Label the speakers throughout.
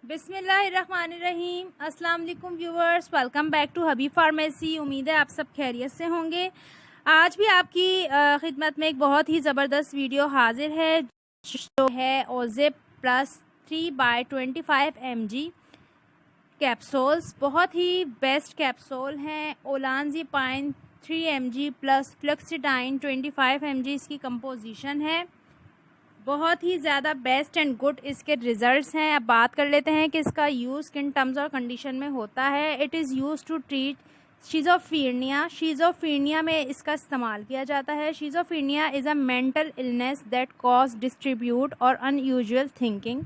Speaker 1: बिस्मिल्लाहिर्रहमानिर्रहीम। अस्सलाम वालेकुम viewers, welcome back to Habib pharmacy. उम्मीद है आप सब खैरियत से होंगे। आज भी आपकी खिदमत में एक बहुत ही ज़बरदस्त वीडियो हाजिर है जो है ओज़िप प्लस 3/25 mg कैप्सूल्स। बहुत ही बेस्ट कैप्सूल हैं। ओलानज़ेपाइन 3 mg प्लस फ्लेक्सीडाइन 25 mg इसकी कंपोजिशन है। बहुत ही ज़्यादा बेस्ट एंड गुड इसके रिजल्ट्स हैं। अब बात कर लेते हैं कि इसका यूज़ किन टर्म्स और कंडीशन में होता है। It is use to treat schizophrenia में इसका इस्तेमाल किया जाता है। Schizophrenia is a mental illness that cause distribute और अनयूजुअल थिंकिंग।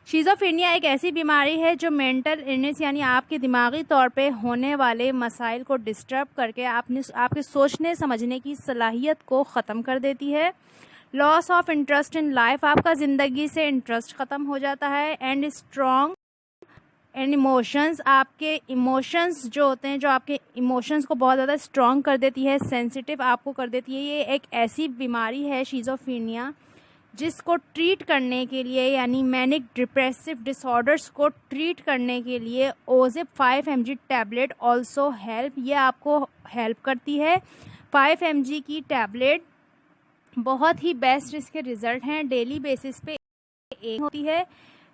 Speaker 1: शीज़ोफ्रीनिया एक ऐसी बीमारी है जो मेंटल इलनेस यानी आपके दिमागी तौर पे होने वाले मसाइल को डिस्टर्ब करके आपके सोचने समझने की सलाहियत को ख़त्म कर देती है। Loss of interest in life, आपका ज़िंदगी से इंटरेस्ट ख़त्म हो जाता है। एंड स्ट्रॉन्ग एंड इमोशंस, आपके इमोशंस जो होते हैं, जो आपके इमोशंस को बहुत ज़्यादा स्ट्रॉन्ग कर देती है, सेंसिटिव आपको कर देती है। ये एक ऐसी बीमारी है शीज़ोफ्रीनिया जिसको ट्रीट करने के लिए यानी मैनिक डिप्रेसिव डिसऑर्डर्स को ट्रीट करने के लिए ओज़िप 5 mg टैबलेट ऑल्सो हेल्प, ये आपको हेल्प करती है। 5 mg की टैबलेट बहुत ही बेस्ट इसके रिज़ल्ट हैं। डेली बेसिस पे एक होती है।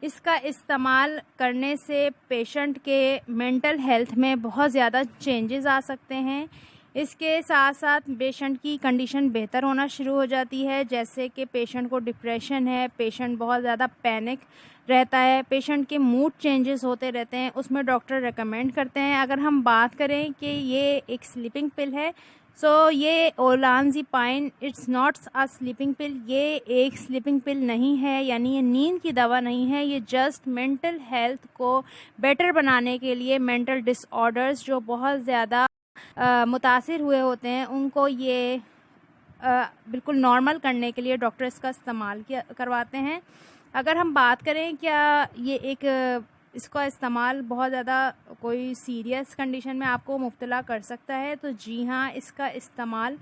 Speaker 1: इसका इस्तेमाल करने से पेशेंट के मेंटल हेल्थ में बहुत ज़्यादा चेंजेस आ सकते हैं। इसके साथ साथ पेशेंट की कंडीशन बेहतर होना शुरू हो जाती है, जैसे कि पेशेंट को डिप्रेशन है, पेशेंट बहुत ज़्यादा पैनिक रहता है, पेशेंट के मूड चेंजेस होते रहते हैं, उसमें डॉक्टर रेकमेंड करते हैं। अगर हम बात करें कि ये एक स्लीपिंग पिल है, ये ओलानज़ेपाइन इट्स नॉट अ स्लीपिंग पिल, ये एक स्लीपिंग पिल नहीं है, यानी ये नींद की दवा नहीं है। ये जस्ट मेंटल हेल्थ को बेटर बनाने के लिए, मेंटल डिसऑर्डर्स जो बहुत ज़्यादा मुतासिर हुए होते हैं उनको ये बिल्कुल नॉर्मल करने के लिए डॉक्टर इसका इस्तेमाल करवाते हैं। अगर हम बात करें क्या ये इसका इस्तेमाल बहुत ज़्यादा कोई सीरियस कंडीशन में आपको मुब्तला कर सकता है, तो जी हाँ, इसका इस्तेमाल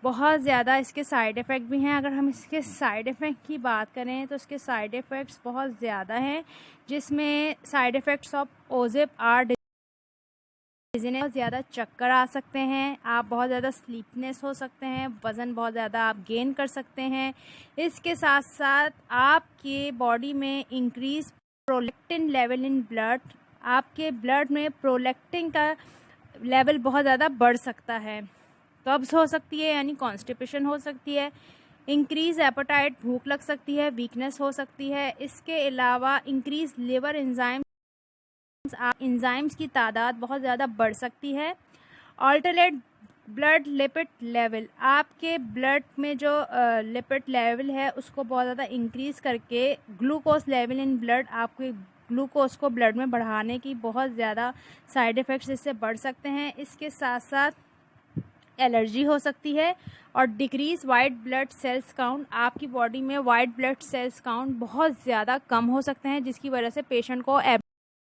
Speaker 1: बहुत ज़्यादा, इसके साइड इफ़ेक्ट भी हैं। अगर हम इसके साइड इफ़ेक्ट की बात करें तो इसके साइड इफ़ेक्ट्स बहुत ज़्यादा हैं, जिसमें साइड इफ़ेक्ट्स ऑफ ओज़िप आर डिज़ीनेस, बहुत ज़्यादा चक्कर आ सकते हैं, आप बहुत ज़्यादा स्लीपनेस हो सकते हैं, वज़न बहुत ज़्यादा आप गेन कर सकते हैं। इसके साथ साथ आपके बॉडी में increase prolactin level in blood, आपके ब्लड में प्रोलैक्टिन का लेवल बहुत ज़्यादा बढ़ सकता है। कब्ज़ हो सकती है यानी कॉन्स्टिपेशन हो सकती है, इंक्रीज एपेटाइट, भूख लग सकती है, वीकनेस हो सकती है। इसके अलावा इंक्रीज लिवर एंजाइम्स की तादाद बहुत ज़्यादा बढ़ सकती है। ऑल्टरनेट ब्लड लिपिड लेवल, आपके ब्लड में जो लिपिड लेवल है उसको बहुत ज़्यादा इंक्रीज़ करके ग्लूकोज लेवल इन ब्लड, आपके ग्लूकोज को ब्लड में बढ़ाने की बहुत ज़्यादा साइड इफ़ेक्ट्स इससे बढ़ सकते हैं। इसके साथ साथ एलर्जी हो सकती है और decrease white blood cells count, आपकी बॉडी में वाइट ब्लड सेल्स काउंट बहुत ज़्यादा कम हो सकते हैं, जिसकी वजह से पेशेंट को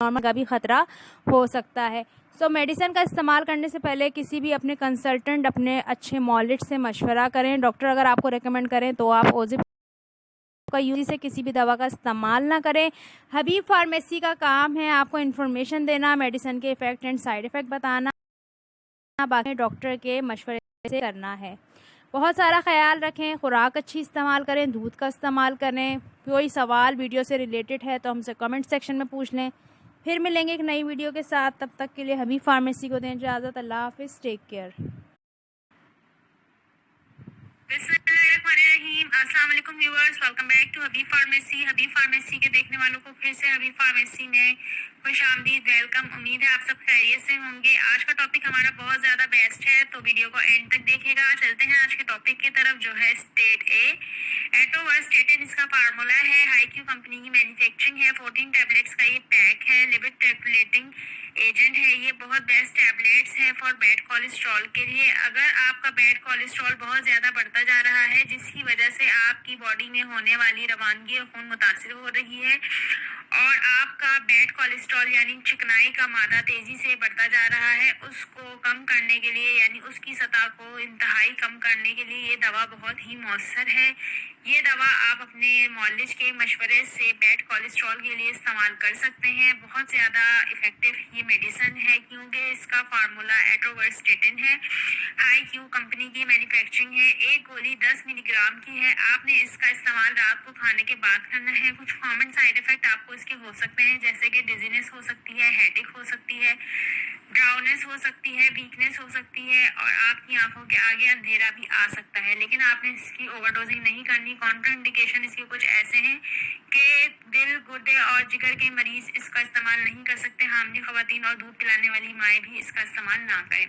Speaker 1: नॉर्मल का भी खतरा हो सकता है। मेडिसिन का इस्तेमाल करने से पहले किसी भी अपने कंसल्टेंट, अपने अच्छे मॉलिट से मशवरा करें। डॉक्टर अगर आपको रेकमेंड करें तो आप ओज़िप का यूज़ से किसी भी दवा का इस्तेमाल ना करें। हबीब फार्मेसी का काम है आपको इन्फॉर्मेशन देना, मेडिसिन के इफ़ेक्ट एंड साइड इफ़ेक्ट बताना, बाकी डॉक्टर के मशवरे से करना है। बहुत सारा ख्याल रखें, खुराक अच्छी इस्तेमाल करें, दूध का इस्तेमाल करें। कोई सवाल वीडियो से रिलेटेड है तो हमसे कमेंट सेक्शन में पूछ लें। फिर मिलेंगे एक नई वीडियो के साथ, तब तक के लिए हबीब फार्मेसी को दें इजाज़त। अल्लाह हाफिज़, टेक केयर।
Speaker 2: बिस्मिल्लाहिर्रहमानिर्रहीम। अस्सलाम वालेकुम viewers, welcome back to Habib pharmacy. Habib pharmacy के देखने वालों को फिर से हबीब फार्मेसी में खुशामदीद, वेलकम। उम्मीद है आप सब खैरियत से होंगे। आज का टॉपिक हमारा बहुत ज़्यादा बेस्ट है, तो वीडियो को एंड तक देखिएगा। चलते हैं आज के टॉपिक की तरफ, जो है स्टेट ए एटोवर्स्टेटिन। इसका फार्मूला है, हाईक्यू कंपनी की मैन्युफैक्चरिंग है, 14 टैबलेट्स का ये पैक है, लिपिड रेगुलेटिंग एजेंट है। ये बहुत बेस्ट टैबलेट्स है फॉर बैड कोलेस्ट्रॉल के लिए। अगर आपका बैड कोलेस्ट्रॉल बहुत ज़्यादा बढ़ता जा रहा है, जिसकी वजह से आपकी बॉडी में होने वाली रवानगी और खून मुतासिर हो रही है, और आपका बैड कोलेस्ट्रॉल यानी चिकनाई का मादा तेजी से बढ़ता जा रहा है, उसको कम करने के लिए यानी उसकी सतह को इंतहाई कम करने के लिए ये दवा बहुत ही मौसर है। ये दवा आप अपने मॉलिज के मशवरे से बैड कोलेस्ट्रॉल के लिए इस्तेमाल कर सकते हैं। बहुत ज़्यादा इफेक्टिव ये मेडिसिन है क्योंकि इसका फार्मूला एट्रोवर्स्टेटिन है। IQ कंपनी की मैन्युफैक्चरिंग है। एक गोली 10 मिलीग्राम की है। आपने इसका इस्तेमाल रात को खाने के बाद करना है। कुछ कॉमन साइड इफेक्ट आपको इसके हो सकते हैं, जैसे कि डिजीनेस हो सकती है, हेडेक हो सकती है, ड्राउनेस हो सकती है, वीकनेस हो सकती है और आपकी आंखों के आगे अंधेरा भी आ सकता है। लेकिन आपने इसकी ओवरडोजिंग नहीं करनी। कॉन्ट्राइंडिकेशन इसके कुछ ऐसे हैं कि दिल, गुर्दे और जिगर के मरीज इसका इस्तेमाल नहीं कर सकते। हामिल खवातीन और दूध पिलाने वाली माएँ भी इसका इस्तेमाल ना करें।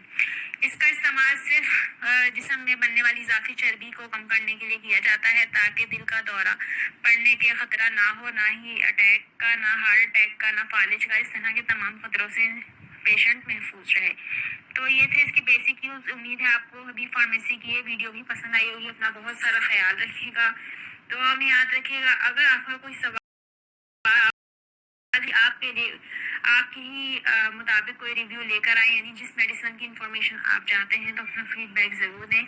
Speaker 2: इसका इस्तेमाल सिर्फ जिस्म में बनने वाली इजाफी चर्बी को कम करने के लिए किया जाता है ताकि दिल का दौरा पड़ने के खतरा ना हो, ना ही अटैक का, ना हार्ट अटैक का, ना फालिज का। इस तरह के तमाम खतरों से पेशेंट महफूज रहे। तो ये थे इसके बेसिक यूज। उम्मीद है आपको हबीब फार्मेसी की ये वीडियो भी पसंद आई होगी। अपना बहुत सारा ख्याल रखिएगा। तो हमें याद रखिएगा, अगर आपका कोई सवाल आपके लिए आपके ही मुताबिक कोई रिव्यू लेकर आए यानी जिस मेडिसिन की इंफॉर्मेशन आप चाहते हैं, तो अपना फीडबैक ज़रूर दें।